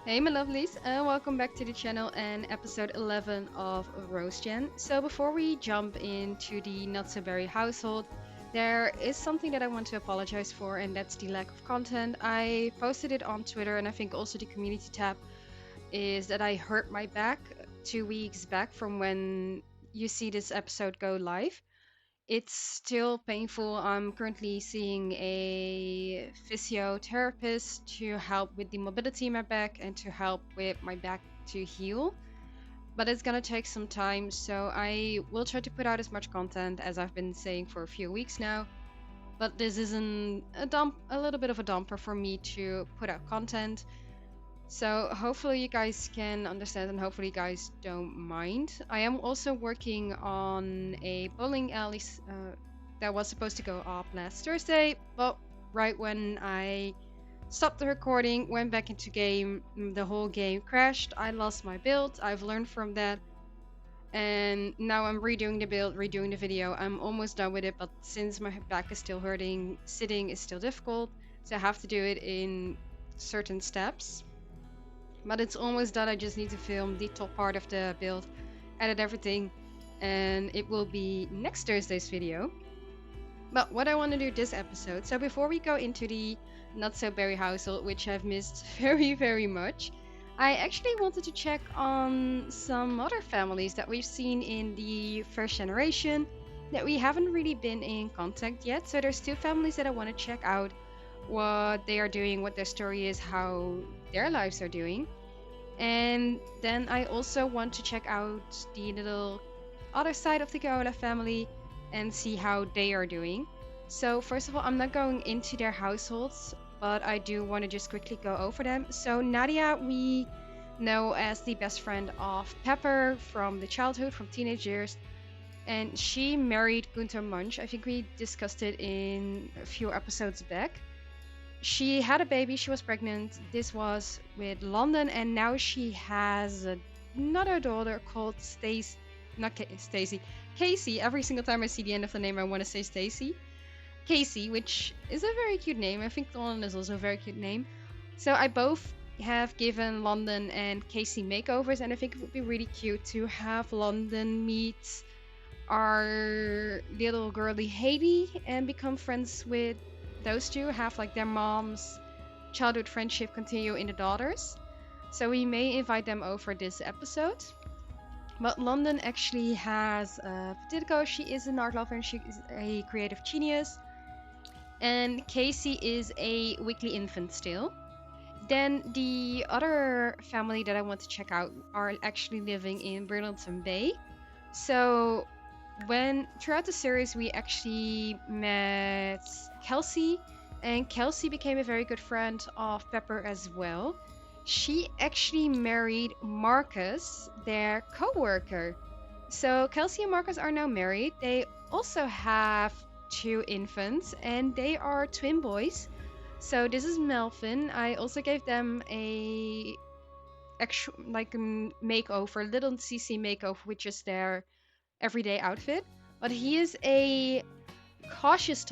Hey my lovelies, and welcome back to the channel and episode 11 of Rose Gen. So before we jump into the Not So Berry household, there is something that I want to apologize for, and that's the lack of content. I posted it on Twitter, and I think also the community tab is that I hurt my back 2 weeks back from when you see this episode go live. It's still painful. I'm currently seeing a physiotherapist to help with the mobility in my back and to help with my back to heal. But it's gonna take some time, so I will try to put out as much content as I've been saying for a few weeks now. But this isn't a little bit of a dumper for me to put out content. So hopefully you guys can understand and hopefully you guys don't mind. I am also working on a bowling alley that was supposed to go up last Thursday, but right when I stopped the recording, went back into game, the whole game crashed. I lost my build. I've learned from that. And now I'm redoing the build, redoing the video. I'm almost done with it, but since my back is still hurting, sitting is still difficult. So I have to do it in certain steps, but it's almost done. I just need to film the top part of the build, edit everything, and it will be next Thursday's video. But what I want to do this episode, so before we go into the Not So Berry household, which I've missed very much, I actually wanted to check on some other families that we've seen in the first generation that we haven't really been in contact yet. So there's two families that I want to check out what they are doing, what their story is, how their lives are doing. And then I also want to check out the little other side of the Gaola family and see how they are doing. So first of all, I'm not going into their households, but I do want to just quickly go over them. So Nadia, we know as the best friend of Pepper from the childhood, from teenage years, and she married Gunther Munch. I think we discussed it in a few episodes back. She had a baby, she was pregnant. This was with London, and now she has another daughter called Stacy. Not Stacy, Casey. Every single time I see the end of the name, I want to say Stacy. Casey, which is a very cute name. I think London is also a very cute name. So I both have given London and Casey makeovers, and I think it would be really cute to have London meet our little girly Haiti and become friends with those two, have like their mom's childhood friendship continue in the daughters. So we may invite them over this episode. But London actually has Petitco. She is an art lover and she is a creative genius. And Casey is a weekly infant still. Then the other family that I want to check out are actually living in Burlington Bay. So when throughout the series we actually met Kelsey, and Kelsey became a very good friend of Pepper as well. She actually married Marcus, their co-worker. So Kelsey and Marcus are now married. They also have two infants and they are twin boys. So this is Melvin. I also gave them a actual like a makeover, little CC makeover, which is their everyday outfit, but he is a cautious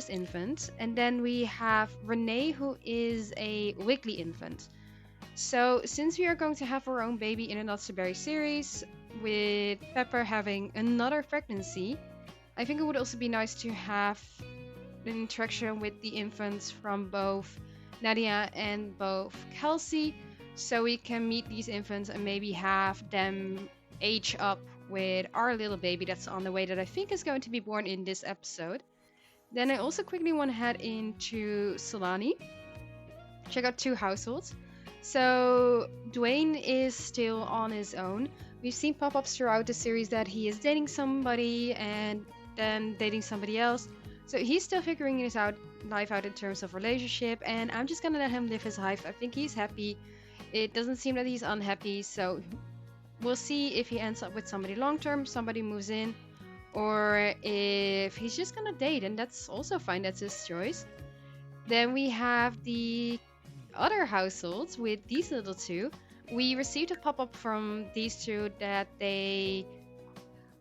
infant. And then we have Renee, who is a wiggly infant. So since we are going to have our own baby in a Not So Berry series, with Pepper having another pregnancy, I think it would also be nice to have an interaction with the infants from both Nadia and both Kelsey, so we can meet these infants and maybe have them age up with our little baby that's on the way, that I think is going to be born in this episode. Then I also quickly want to head into Solani, check out two households. So Dwayne is still on his own. We've seen pop-ups throughout the series that he is dating somebody and then dating somebody else. So he's still figuring his life out in terms of relationship, and I'm just gonna let him live his life. I think he's happy. It doesn't seem that he's unhappy, so we'll see if he ends up with somebody long term, somebody moves in, or if he's just gonna date, and that's also fine, that's his choice. Then we have the other households with these little two. We received a pop-up from these two that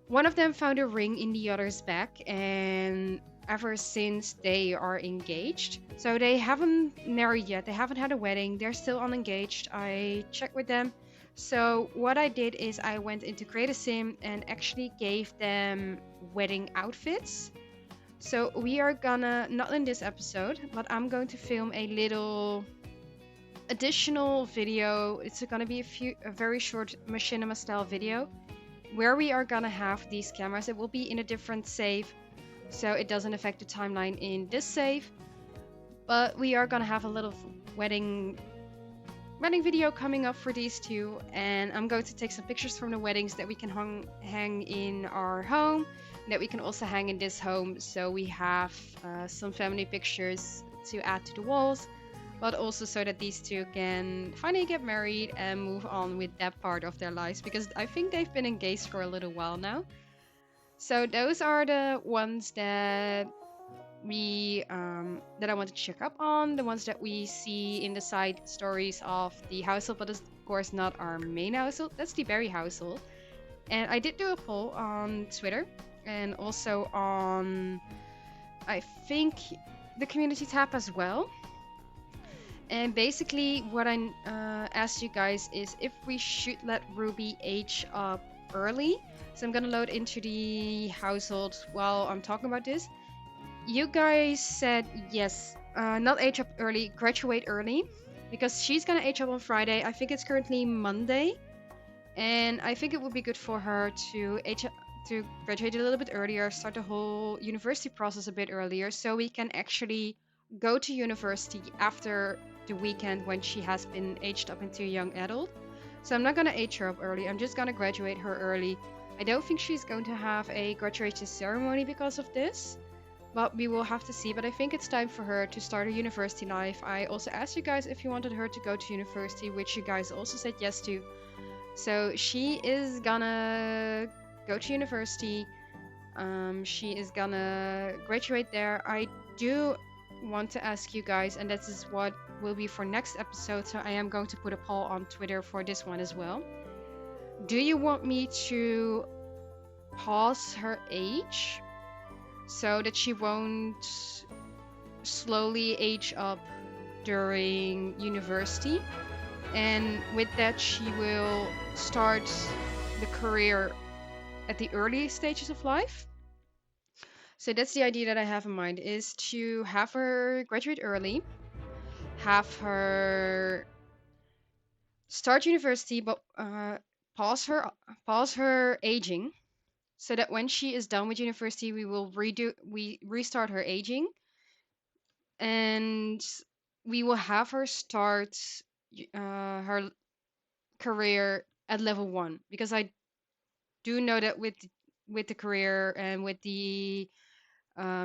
one of them found a ring in the other's back, and ever since they are engaged. So they haven't married yet. They haven't had a wedding. They're still unengaged. I checked with them. So what I did is I went into Create a Sim and actually gave them wedding outfits. So we are gonna, not in this episode, but I'm going to film a little additional video. It's gonna be a very short machinima style video where we are gonna have these cameras. It will be in a different save, so it doesn't affect the timeline in this save. But we are gonna have a little wedding video coming up for these two, and I'm going to take some pictures from the weddings that we can hang in our home, that we can also hang in this home, so we have some family pictures to add to the walls, but also so that these two can finally get married and move on with that part of their lives, because I think they've been engaged for a little while now. So those are the ones that that I wanted to check up on, the ones that we see in the side stories of the household, but of course not our main household. That's the Berry household. And I did do a poll on Twitter and also on, I think, the community tab as well. And basically, what I asked you guys is if we should let Ruby age up early. So I'm gonna load into the household while I'm talking about this. You guys said yes, not age up early, graduate early, because she's gonna age up on Friday. I think it's currently Monday, and I think it would be good for her to to graduate a little bit earlier, start the whole university process a bit earlier, so we can actually go to university after the weekend when she has been aged up into a young adult. So I'm not gonna age her up early. I'm just gonna graduate her early. I don't think she's going to have a graduation ceremony because of this, but we will have to see. But I think it's time for her to start her university life. I also asked you guys if you wanted her to go to university, which you guys also said yes to. So she is gonna go to university. She is gonna graduate there. I do want to ask you guys, and this is what will be for next episode, so I am going to put a poll on Twitter for this one as well. Do you want me to pause her age so that she won't slowly age up during university, and with that she will start the career at the early stages of life? So that's the idea that I have in mind, is to have her graduate early, have her start university, but pause her aging, so that when she is done with university, we restart her aging, and we will have her start her career at level 1, because I do know that with the career and with the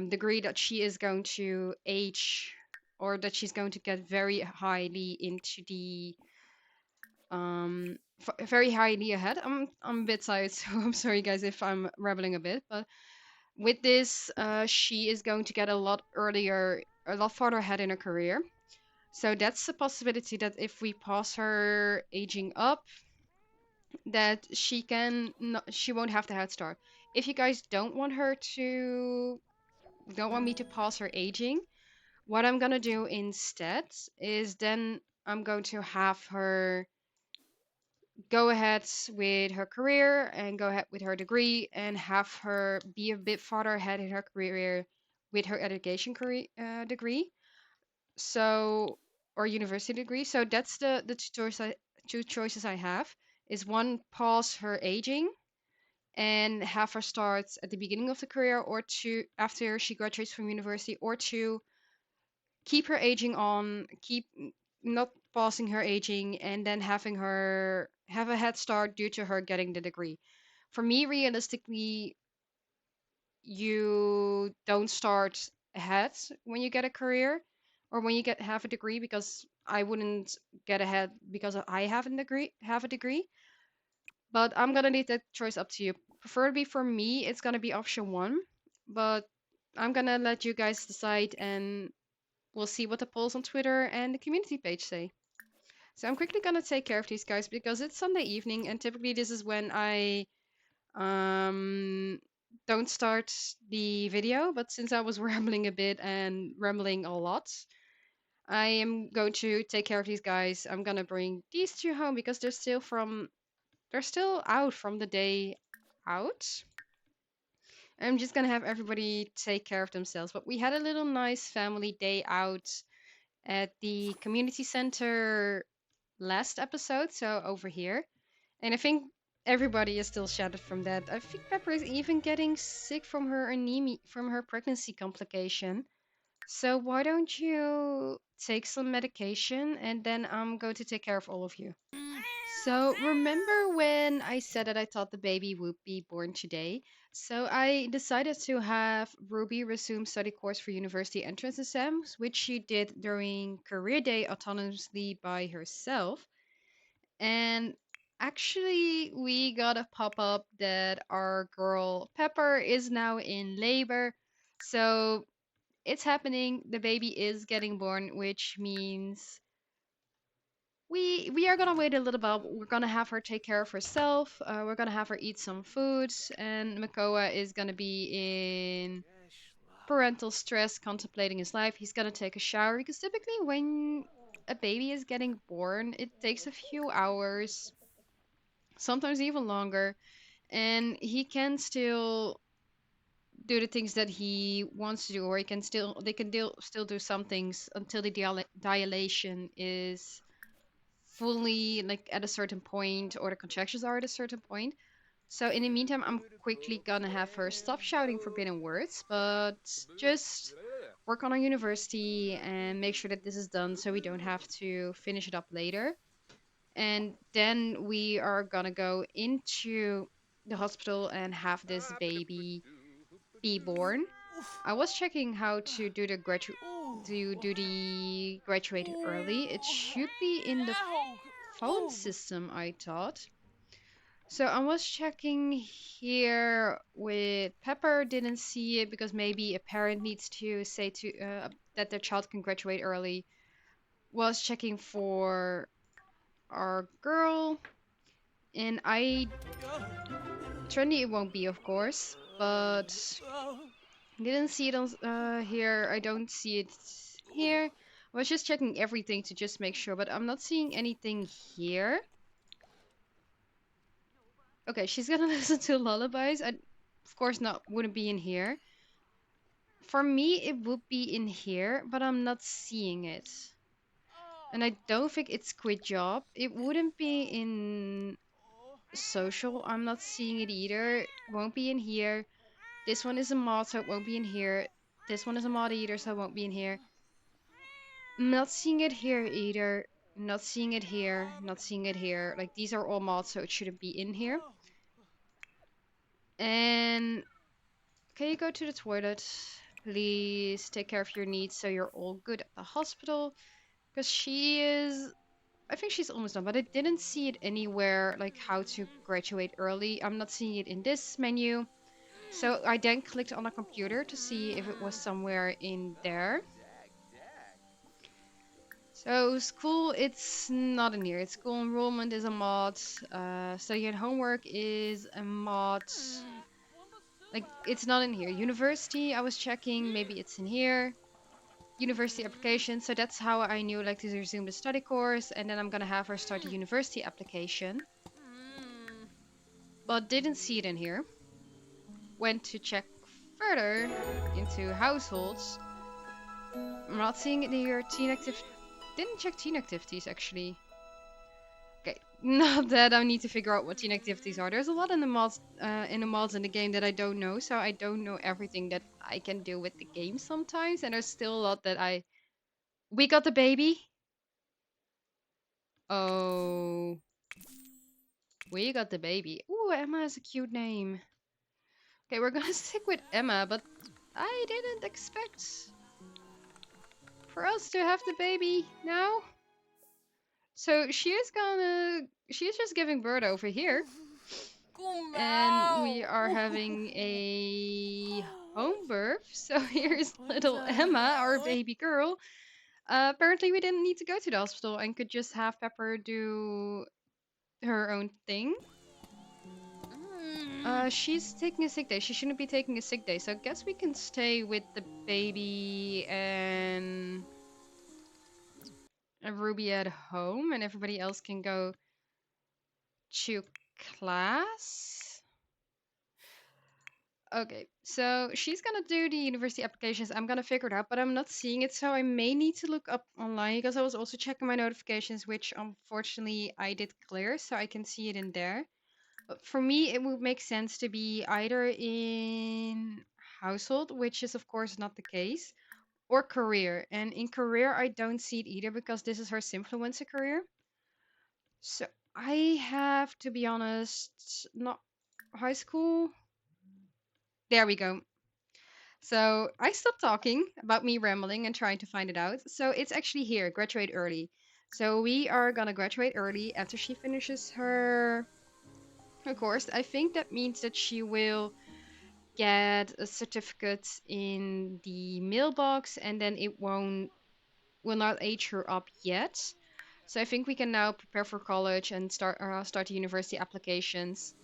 degree that she is going to age, or that she's going to get very highly into the very highly ahead. I'm a bit tired, so I'm sorry guys if I'm rambling a bit, but with this, she is going to get a lot earlier, a lot farther ahead in her career. So that's a possibility, that if we pause her aging up, that she won't have the head start. If you guys don't want me to pause her aging, what I'm gonna do instead is then I'm going to have her go ahead with her career and go ahead with her degree, and have her be a bit farther ahead in her career with her education degree. So, or university degree. So that's the two choices I have, is one, pause her aging and have her start at the beginning of the career, or two, after she graduates from university, or two, keep her aging on, keep not pausing her aging, and then having her have a head start due to her getting the degree. For me, realistically, you don't start ahead when you get a career or when you get have a degree, because I wouldn't get ahead because I have a degree. But I'm gonna leave that choice up to you. Preferably for me, it's gonna be option one, but I'm gonna let you guys decide, and we'll see what the polls on Twitter and the community page say. So I'm quickly gonna take care of these guys because it's Sunday evening, and typically this is when I um don't start the video, but since I was rambling a bit and rambling a lot, I am going to take care of these guys. I'm gonna bring these two home because they're still out from the day out. I'm just gonna have everybody take care of themselves. But we had a little nice family day out at the community center last episode, so over here. And I think everybody is still shattered from that. I think Pepper is even getting sick from her anemia, from her pregnancy complication. So why don't you take some medication and then I'm going to take care of all of you. So remember when I said that I thought the baby would be born today? So I decided to have Ruby resume study course for university entrance exams, which she did during career day autonomously by herself. And actually, we got a pop up that our girl Pepper is now in labor. So it's happening. The baby is getting born, which means we are gonna wait a little bit. We're gonna have her take care of herself. We're gonna have her eat some food, and Makoa is gonna be in parental stress, contemplating his life. He's gonna take a shower because typically when a baby is getting born, it takes a few hours, sometimes even longer, and he can still do the things that he wants to do, or he can still they can still do some things until the dilation is fully like at a certain point or the contractions are at a certain point. So in the meantime, I'm quickly gonna have her stop shouting forbidden words, but just work on our university and make sure that this is done so we don't have to finish it up later. And then we are gonna go into the hospital and have this baby be born. I was checking how to do the graduate early. It should be in the phone system, I thought. So I was checking here with Pepper, didn't see it because maybe a parent needs to say to that their child can graduate early. Was checking for our girl, and I trendy it won't be, of course, but didn't see it on here. I don't see it here. I was just checking everything to just make sure, but I'm not seeing anything here. Okay, she's gonna listen to lullabies. I, of course, not wouldn't be in here. For me, it would be in here, but I'm not seeing it. And I don't think it's quit job. It wouldn't be in social. I'm not seeing it either. Won't be in here. This one is a mod, so it won't be in here. This one is a mod either, so it won't be in here. Not seeing it here either. Not seeing it here. Not seeing it here. Like, these are all mods, so it shouldn't be in here. And can you go to the toilet? Please take care of your needs so you're all good at the hospital. Because she is... I think she's almost done, but I didn't see it anywhere, like how to graduate early. I'm not seeing it in this menu. So I then clicked on a computer to see if it was somewhere in there. So school, it's not in here. It's school enrollment is a mod. Study and homework is a mod. Like, it's not in here. University, I was checking. Maybe it's in here. University application. So that's how I knew like to resume the study course. And then I'm gonna have her start the university application. But didn't see it in here. Went to check further into households. I'm not seeing it in here. Teen active. Didn't check teen activities actually. Okay, not that I need to figure out what teen activities are. There's a lot in the mods in the game that I don't know, so I don't know everything that I can do with the game sometimes, and there's still a lot that I. We got the baby. Oh, we got the baby. Ooh, Emma has a cute name. Okay, we're gonna stick with Emma, but I didn't expect for us to have the baby now. So she's just giving birth over here. And we are having a home birth. So here's little Emma, our baby girl. Apparently we didn't need to go to the hospital and could just have Pepper do her own thing. She's taking a sick day. She shouldn't be taking a sick day. So I guess we can stay with the baby and Ruby at home, and everybody else can go to class. Okay, so she's gonna do the university applications. I'm gonna figure it out, but I'm not seeing it, so I may need to look up online because I was also checking my notifications, which unfortunately I did clear, so I can see it in there. But for me, it would make sense to be either in household, which is of course not the case, or career. And in career, I don't see it either because this is her Simfluencer career. So I have to be honest, not high school. There we go. So I stopped talking about me rambling and trying to find it out. So it's actually here, graduate early. So we are gonna graduate early after she finishes her course. I think that means that she will get a certificate in the mailbox and then it won't will not age her up yet. So I think we can now prepare for college and start the university applications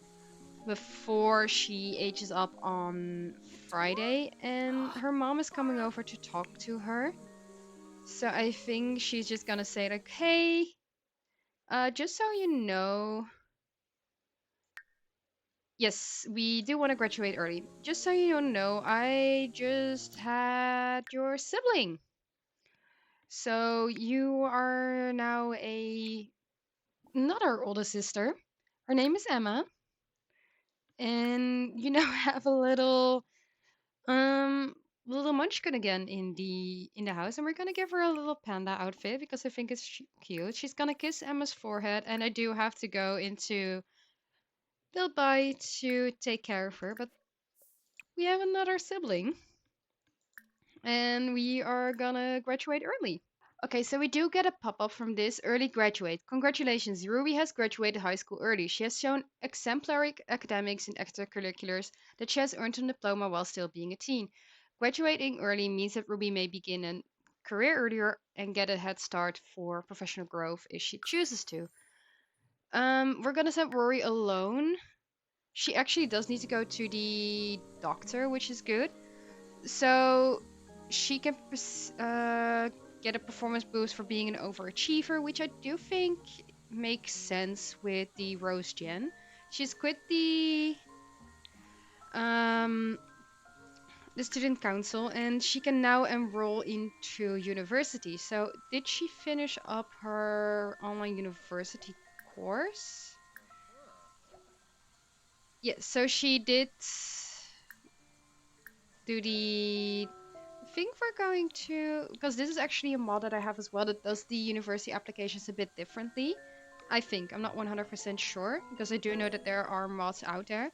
before she ages up on Friday, and her mom is coming over to talk to her. So I think she's just gonna say like, "Hey, just so you know, yes, we do want to graduate early. Just so you know, I just had your sibling. So you are now a not our oldest sister. Her name is Emma, and you now have a um little munchkin again in the house, and we're gonna give her a little panda outfit because I think it's cute. She's gonna kiss Emma's forehead, and I do have to go into Bilbai to take care of her, but we have another sibling, and we are gonna graduate early. Okay, so we do get a pop-up from this early graduate. Congratulations, Ruby has graduated high school early. She has shown exemplary academics and extracurriculars that she has earned a diploma while still being a teen. Graduating early means that Ruby may begin a career earlier and get a head start for professional growth if she chooses to. We're gonna send Rory alone. She actually does need to go to the doctor, which is good. So she can get a performance boost for being an overachiever, which I do think makes sense with the Rose Gen. She's quit um, the student council and she can now enroll into university. So did she finish up her online university course? Yeah, so she did do the I think we're going to, because this is actually a mod that I have as well that does the university applications a bit differently. I think, I'm not 100% sure, because I do know that there are mods out there.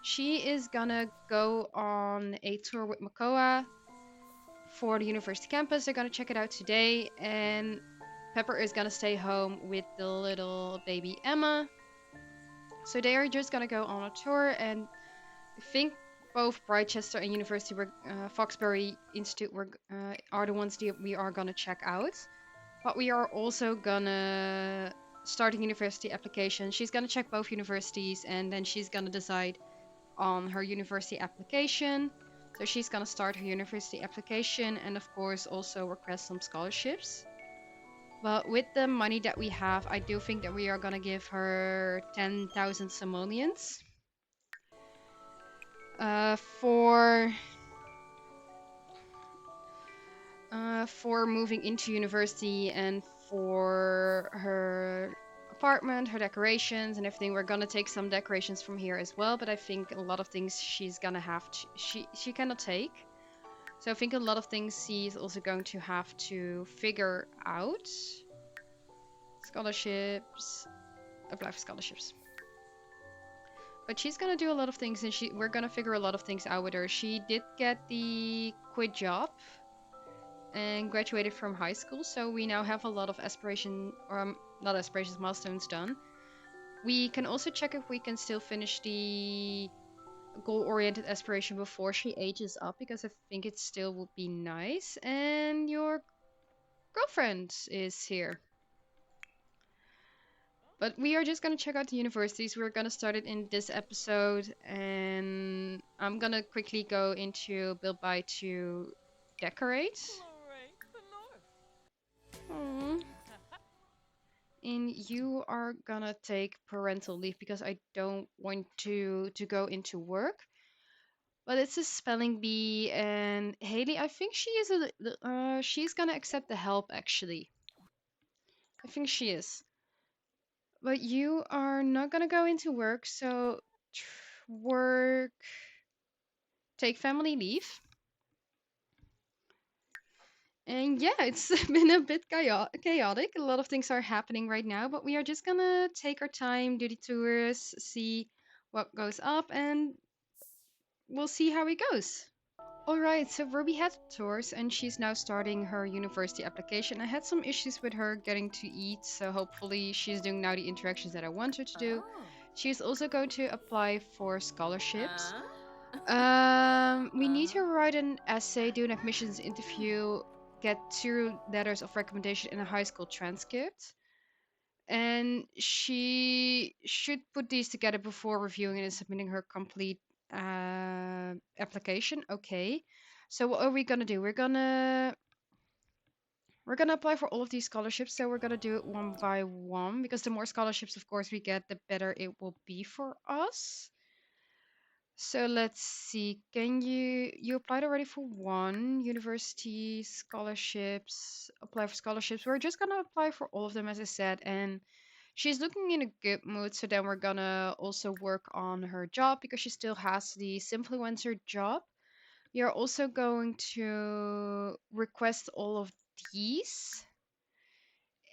She is gonna go on a tour with Makoa for the university campus. They're gonna check it out today, and Pepper is gonna stay home with the little baby Emma. So they are just gonna go on a tour, and I think both Brightchester and Foxbury Institute are the ones that we are gonna check out. But we are also gonna start a university application. She's gonna check both universities and then she's gonna decide on her university application. So she's gonna start her university application and of course also request some scholarships. But with the money that we have, I do think that we are gonna give her 10,000 simoleons. For for moving into university and for her apartment, her decorations and everything. We're gonna take some decorations from here as well, but I think a lot of things she's gonna have to she cannot take. So I think a lot of things she's also going to have to figure out. Scholarships, apply for scholarships. But she's gonna do a lot of things, and we're gonna figure a lot of things out with her. She did get the quit job and graduated from high school, so we now have a lot of not aspirations, milestones done. We can also check if we can still finish the goal-oriented aspiration before she ages up, because I think it still would be nice. And your girlfriend is here. But we are just gonna check out the universities. We're gonna start it in this episode, and I'm gonna quickly go into build by to decorate. Aw. And you are gonna take parental leave because I don't want to go into work. But it's a spelling bee, and Haley, I think she is she's gonna accept the help actually. I think she is. But you are not gonna go into work, so work, take family leave. And yeah, it's been a bit chaotic. A lot of things are happening right now, but we are just gonna take our time, do the tours, see what goes up, and we'll see how it goes. Alright, so Ruby had tours and she's now starting her university application. I had some issues with her getting to eat, so hopefully she's doing now the interactions that I want her to do. She's also going to apply for scholarships. We need to write an essay, do an admissions interview, get 2 letters of recommendation in a high school transcript. And she should put these together before reviewing and submitting her complete application. Okay. So what are we gonna do? We're gonna apply for all of these scholarships. So we're gonna do it one by one because the more scholarships, of course, we get, the better it will be for us. So let's see. Can you applied already for one university scholarships? Apply for scholarships. We're just gonna apply for all of them, as I said, and she's looking in a good mood. So then we're gonna also work on her job because she still has the Simfluencer job. We are also going to request all of these,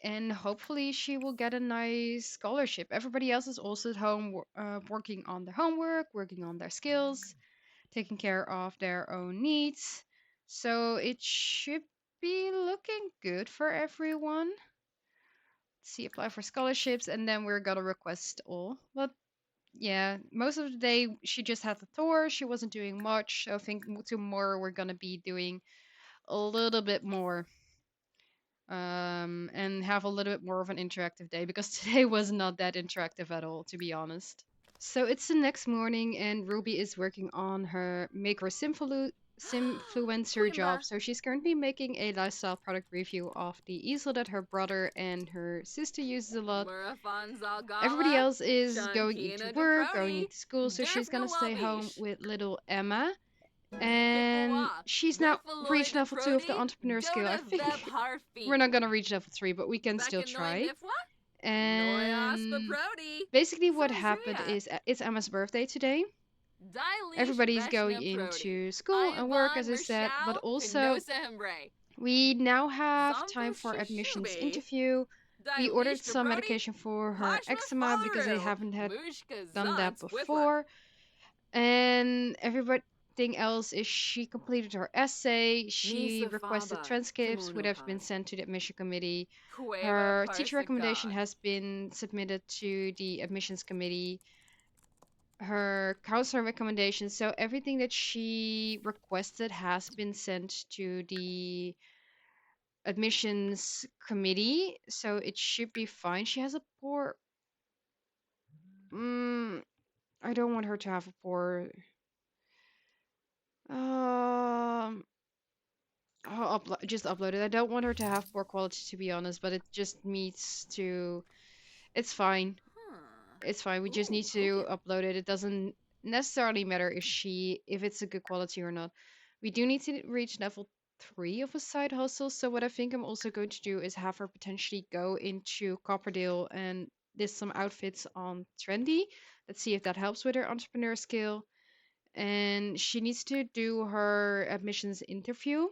and hopefully she will get a nice scholarship. Everybody else is also at home working on their homework, working on their skills, taking care of their own needs. So it should be looking good for everyone. Let's see, apply for scholarships, and then we're gonna request all. But yeah, most of the day she just had the tour. She wasn't doing much. So I think tomorrow we're gonna be doing a little bit more, and have a little bit more of an interactive day because today was not that interactive at all, to be honest. So it's the next morning, and Ruby is working on her make her Simfluencer job. So she's currently making a lifestyle product review of the easel that her brother and her sister uses a lot. Everybody else is going into work, going into school, so she's gonna stay home with little Emma. And she's now reached level 2 of the entrepreneur skill. I think we're not gonna reach level 3, but we can still try. And basically, what happened is it's Emma's birthday today. Everybody's going into school and work, as I said, but also we now have time for admissions interview. We ordered some medication for her eczema because I haven't had done that before. And everything else is she completed her essay. She requested transcripts, would have been sent to the admission committee. Her teacher recommendation has been submitted to the admissions committee. Her counselor recommendation. So everything that she requested has been sent to the admissions committee. So it should be fine. She has a poor. I don't want her to have a poor. Um, just upload it. I don't want her to have poor quality, to be honest, but it just needs to. It's fine. It's fine. We just need to upload it. It doesn't necessarily matter if it's a good quality or not. We do need to reach level 3 of a side hustle. So what I think I'm also going to do is have her potentially go into Copperdale and list some outfits on Trendy. Let's see if that helps with her entrepreneur skill. And she needs to do her admissions interview.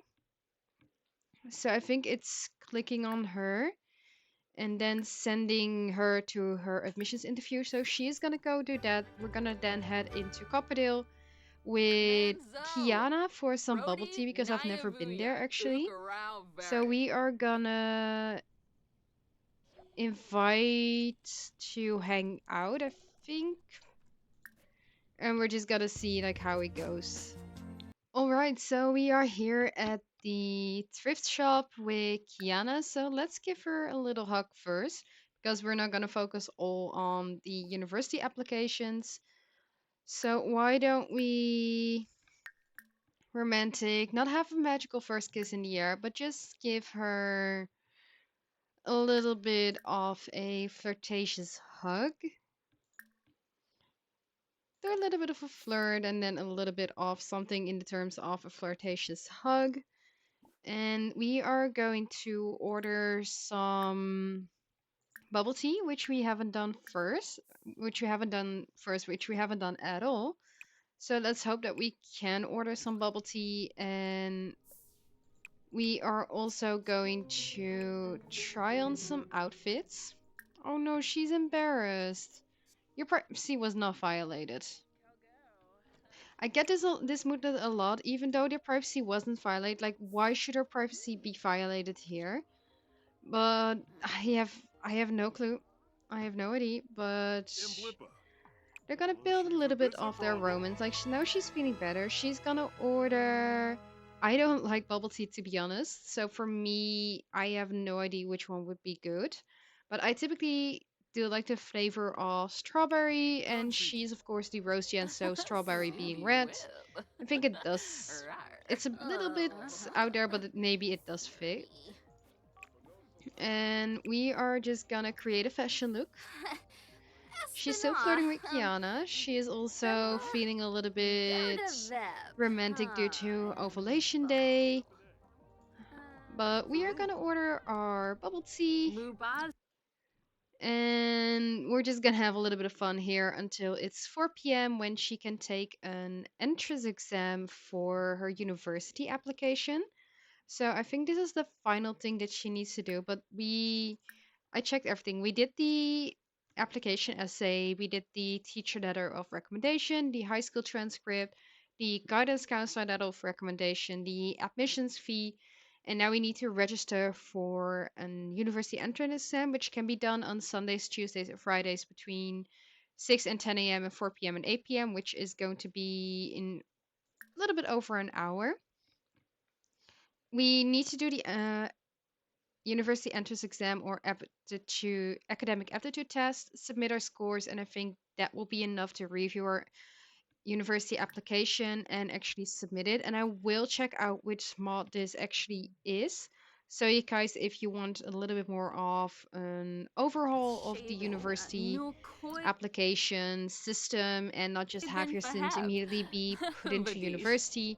So I think it's clicking on her and then sending her to her admissions interview. So she's gonna go do that. We're gonna then head into Copperdale with Kiana for some bubble tea because I've never been there actually. So we are gonna invite to hang out, I think. And we're just gonna see like how it goes. Alright, so we are here at the thrift shop with Kiana. So let's give her a little hug first. because we're not going to focus all on the university applications. So why don't we romantic, not have a magical first kiss in the air, but just give her a little bit of a flirtatious hug. Do a little bit of a flirt and then a little bit of something in the terms of a flirtatious hug. And we are going to order some bubble tea, which we haven't done first, which we haven't done at all. So let's hope that we can order some bubble tea, and we are also going to try on some outfits. Oh no, she's embarrassed. Your privacy was not violated. I get this mood a lot, even though their privacy wasn't violated. Like, why should our privacy be violated here? But I have no clue. I have no idea. But they're gonna build a little bit of their romance. Like, now she's feeling better. She's gonna order. I don't like bubble tea, to be honest. So for me, I have no idea which one would be good. But I typically do like the flavor of strawberry, and she's of course the rose gen, so strawberry being Subi red. whip. I think it does. Rar. It's a little bit out there, but maybe it does fit. Subi. And we are just gonna create a fashion look. She's still Espinoa. flirting with Kiana. She is also feeling a little bit Doda Vep. romantic due to Ovulation Day. But we are gonna order our bubble tea. Lubaz. And we're just gonna have a little bit of fun here until it's 4 p.m. when she can take an entrance exam for her university application. So I think this is the final thing that she needs to do. But I checked everything. We did the application essay, we did the teacher letter of recommendation, the high school transcript, the guidance counselor letter of recommendation, the admissions fee, and now we need to register for an university entrance exam, which can be done on Sundays, Tuesdays, and Fridays between 6 and 10 a.m. and 4 p.m. and 8 p.m., which is going to be in a little bit over an hour. We need to do the university entrance exam or academic aptitude test, submit our scores, and I think that will be enough to review our university application and actually submit it. And I will check out which mod this actually is. So you guys, if you want a little bit more of an overhaul of the university application system and not just have your students immediately be put into university,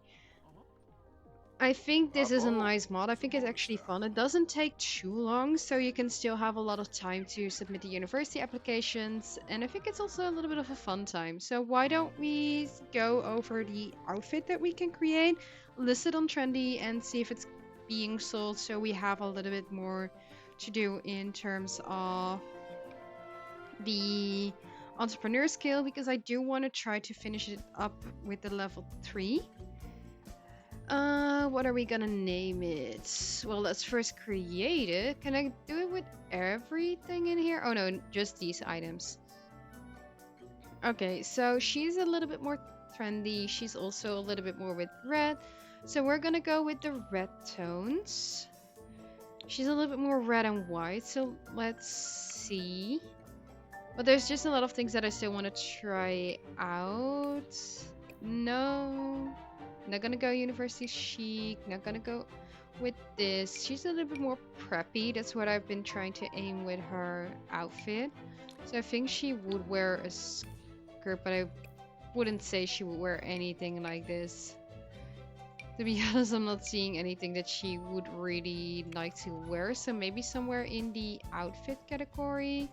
I think this is a nice mod. I think it's actually fun. It doesn't take too long, so you can still have a lot of time to submit the university applications. And I think it's also a little bit of a fun time. So why don't we go over the outfit that we can create, list it on Trendy, and see if it's being sold, so we have a little bit more to do in terms of the entrepreneur skill, because I do want to try to finish it up with the level 3. What are we gonna name it? Well, let's first create it. Can I do it with everything in here? Oh no, just these items. Okay, so she's a little bit more trendy. She's also a little bit more with red. So we're gonna go with the red tones. She's a little bit more red and white, so let's see. But there's just a lot of things that I still want to try out. No. Not gonna go university chic, not gonna go with this. She's a little bit more preppy. That's what I've been trying to aim with her outfit. So I think she would wear a skirt, but I wouldn't say she would wear anything like this. To be honest, I'm not seeing anything that she would really like to wear. So maybe somewhere in the outfit category.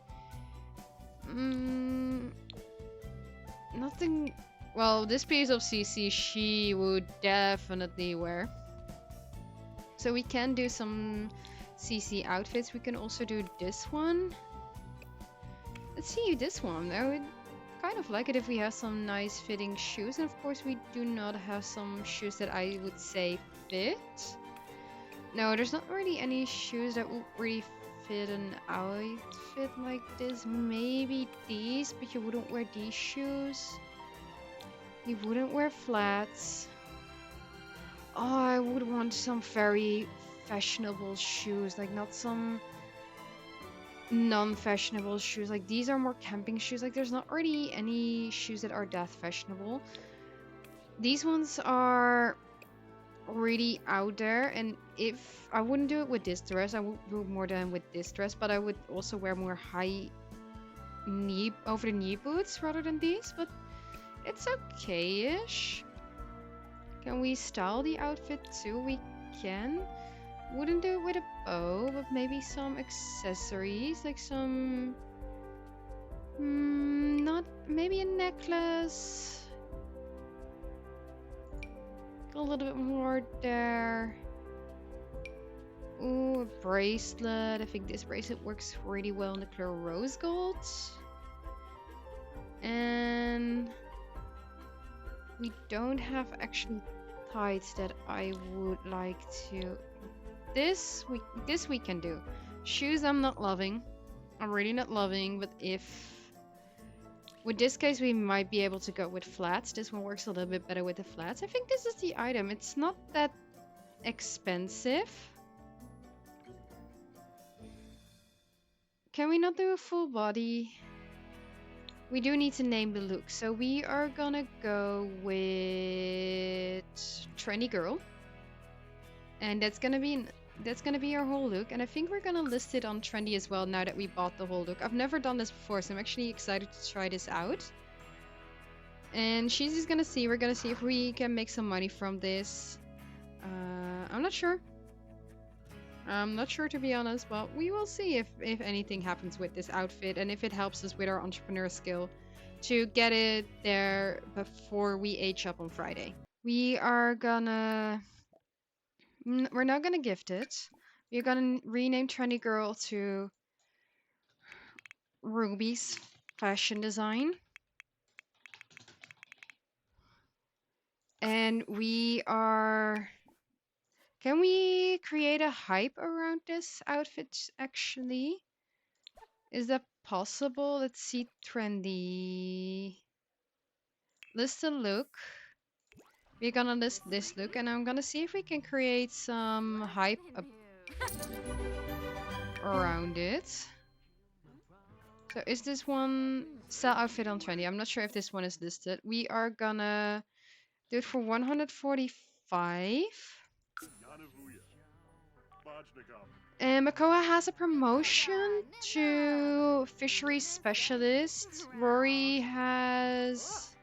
Nothing. Well, this piece of CC she would definitely wear. So we can do some CC outfits. We can also do this one. Let's see this one. I would kind of like it if we have some nice fitting shoes. And of course we do not have some shoes that I would say fit. No, there's not really any shoes that would really fit an outfit like this. Maybe these, but you wouldn't wear these shoes. You wouldn't wear flats. Oh, I would want some very fashionable shoes, like not some non-fashionable shoes. Like these are more camping shoes. Like there's not really any shoes that are that fashionable. These ones are really out there, and if I wouldn't do it with this dress, I would do more than with this dress, but I would also wear more high knee over the knee boots rather than these, but it's okay-ish. Can we style the outfit too? We can. Wouldn't do it with a bow, but maybe some accessories, like some not maybe a necklace. A little bit more there. Ooh, a bracelet. I think this bracelet works really well in the color rose gold. And we don't have actually tights that I would like to. This we can do. Shoes I'm not loving. I'm really not loving, but if with this case we might be able to go with flats. This one works a little bit better with the flats. I think this is the item. It's not that expensive. Can we not do a full body? We do need to name the look, so we are gonna go with trendy girl, and that's gonna be our whole look. And I think we're gonna list it on trendy as well now that we bought the whole look. I've never done this before, so I'm actually excited to try this out. And she's just gonna see. We're gonna see if we can make some money from this. I'm not sure. I'm not sure, to be honest, but we will see if anything happens with this outfit and if it helps us with our entrepreneur skill to get it there before we age up on Friday. We are gonna... We're not gonna gift it. We're gonna rename Trendy Girl to Ruby's Fashion Design. And we are... Can we create a hype around this outfit, actually? Is that possible? Let's see, trendy. List a look. We're gonna list this look, and I'm gonna see if we can create some hype around it. So is this one sell outfit on trendy? I'm not sure if this one is listed. We are gonna do it for 145. And Makoa has a promotion to fisheries specialist. Rory has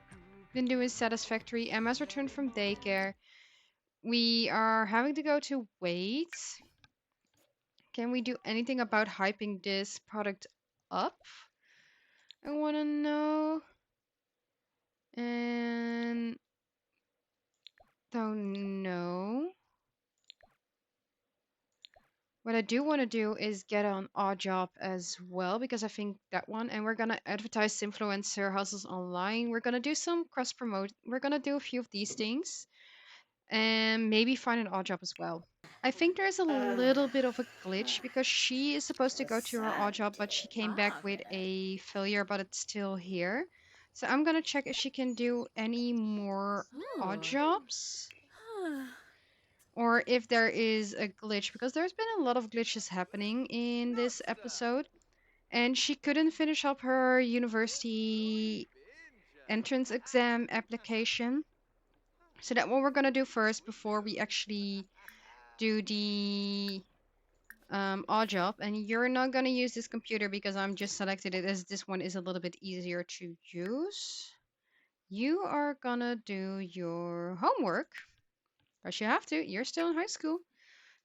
been doing satisfactory. Emma's returned from daycare. We are having to go to wait. Can we do anything about hyping this product up? I want to know. And don't know. What I do want to do is get on Odd Job as well, because I think that one, and we're gonna advertise influencer hustles online. We're gonna do some cross promote. We're gonna do a few of these things, and maybe find an Odd Job as well. I think there's a little bit of a glitch because she is supposed to go to her Odd Job, but she came back with a failure, but it's still here. So I'm gonna check if she can do any more Odd Jobs, or if there is a glitch, because there's been a lot of glitches happening in this episode, and she couldn't finish up her university entrance exam application. So that's what we're gonna do first before we actually do the Odd Job. And you're not gonna use this computer because I'm just selected it as this one is a little bit easier to use. You are gonna do your homework, because you have to. You're still in high school.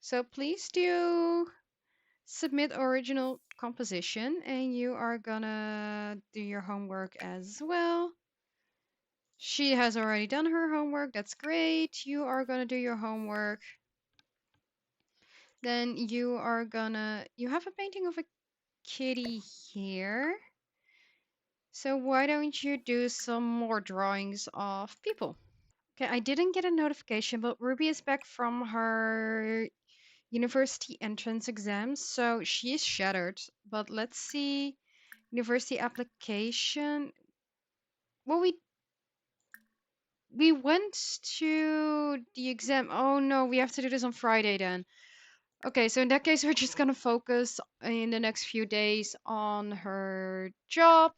So please do submit original composition, and you are gonna do your homework as well. She has already done her homework. That's great. You are gonna do your homework. Then you are gonna... You have a painting of a kitty here. So why don't you do some more drawings of people? Okay, I didn't get a notification, but Ruby is back from her university entrance exams, so she is shattered. But let's see, university application. Well, we went to the exam. Oh no, we have to do this on Friday then. Okay, so in that case, we're just gonna focus in the next few days on her job.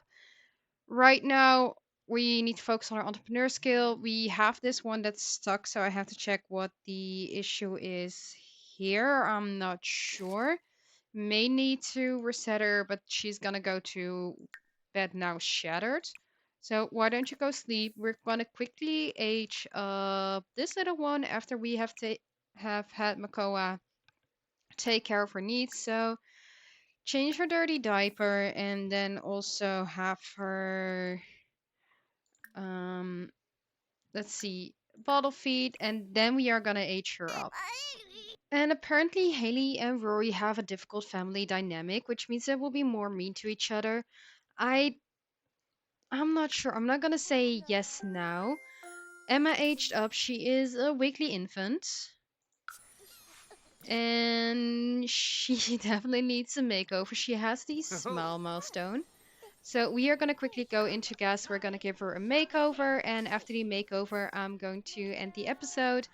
Right now, we need to focus on our entrepreneur skill. We have this one that's stuck, so I have to check what the issue is here. I'm not sure. May need to reset her, but she's gonna go to bed now shattered. So why don't you go sleep? We're gonna quickly age this little one after we have had Makoa take care of her needs. So change her dirty diaper and then also have her um let's see, bottle feed, and then we are gonna age her up. And apparently Haley and Rory have a difficult family dynamic, which means they will be more mean to each other. I I'm not sure. I'm not gonna say yes now. Emma aged up. She is a weekly infant. And she definitely needs a makeover. She has the smile milestone. So we are going to quickly go into gas. We're going to give her a makeover. And after the makeover, I'm going to end the episode.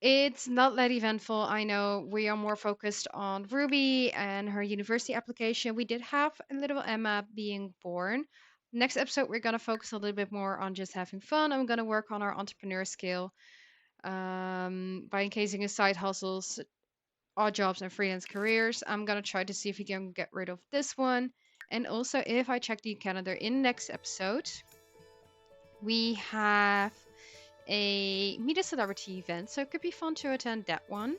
It's not that eventful. I know we are more focused on Ruby and her university application. We did have a little Emma being born. Next episode, we're going to focus a little bit more on just having fun. I'm going to work on our entrepreneur skill by encasing in side hustles, odd jobs, and freelance careers. I'm going to try to see if we can get rid of this one. And also, if I check the calendar in next episode, we have a Meet a Celebrity event, so it could be fun to attend that one.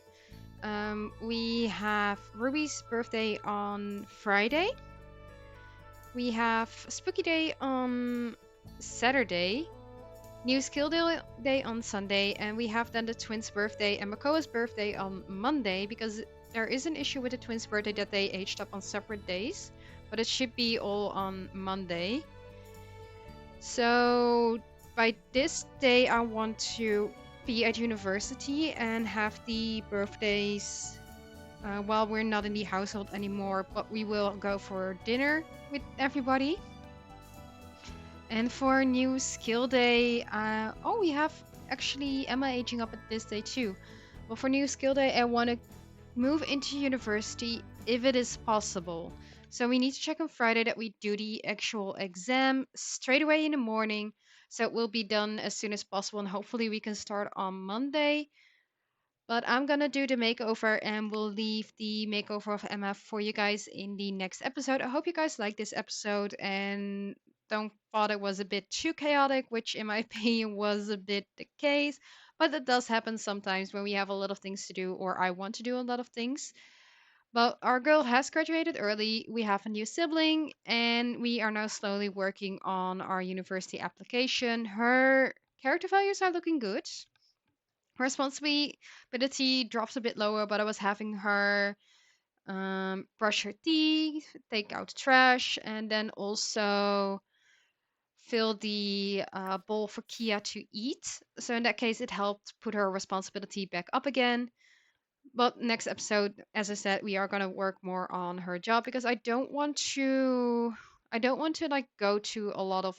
We have Ruby's birthday on Friday. We have Spooky Day on Saturday. New Day on Sunday, and we have then the twins' birthday and Makoa's birthday on Monday because there is an issue with the twins' birthday that they aged up on separate days, but it should be all on Monday. So by this day, I want to be at university and have the birthdays while we're not in the household anymore, but we will go for dinner with everybody. And for new skill day, oh, we have actually Emma aging up at this day too. But for new skill day, I want to move into university if it is possible. So we need to check on Friday that we do the actual exam straight away in the morning. So it will be done as soon as possible, and hopefully we can start on Monday. But I'm gonna do the makeover and we'll leave the makeover of Emma for you guys in the next episode. I hope you guys like this episode and don't thought it was a bit too chaotic, which in my opinion was a bit the case. But it does happen sometimes when we have a lot of things to do or I want to do a lot of things. But our girl has graduated early, we have a new sibling, and we are now slowly working on our university application. Her character values are looking good. Responsibility drops a bit lower, but I was having her brush her teeth, take out trash, and then also fill the bowl for Kia to eat. So in that case, it helped put her responsibility back up again. But next episode, as I said, we are gonna work more on her job because I don't want to like go to a lot of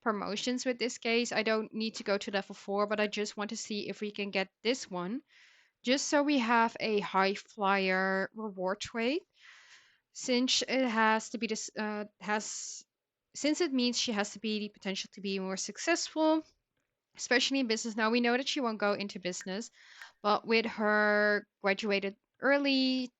promotions with this case. I don't need to go to level 4, but I just want to see if we can get this one just so we have a high flyer reward trait since it has to be this has since it means she has to be the potential to be more successful, especially in business. Now we know that she won't go into business, but with her early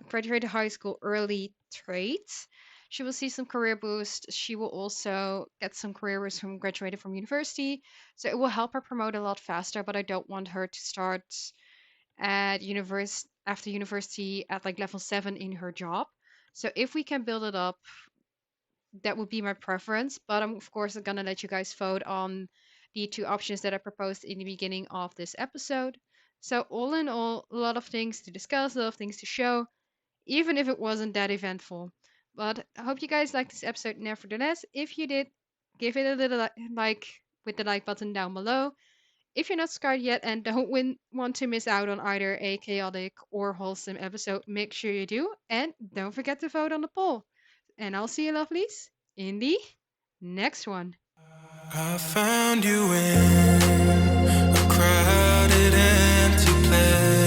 graduated high school early traits, she will see some career boost. She will also get some career boost from graduated from university, so it will help her promote a lot faster. But I don't want her to start at after university at like level 7 in her job. So if we can build it up, that would be my preference. But I'm of course gonna let you guys vote on the two options that I proposed in the beginning of this episode. So all in all, a lot of things to discuss, a lot of things to show, even if it wasn't that eventful. But I hope you guys liked this episode nevertheless. If you did, give it a little like with the like button down below. If you're not subscribed yet and don't want to miss out on either a chaotic or wholesome episode, make sure you do. And don't forget to vote on the poll. And I'll see you lovelies in the next one. I found you in a crowded, empty place.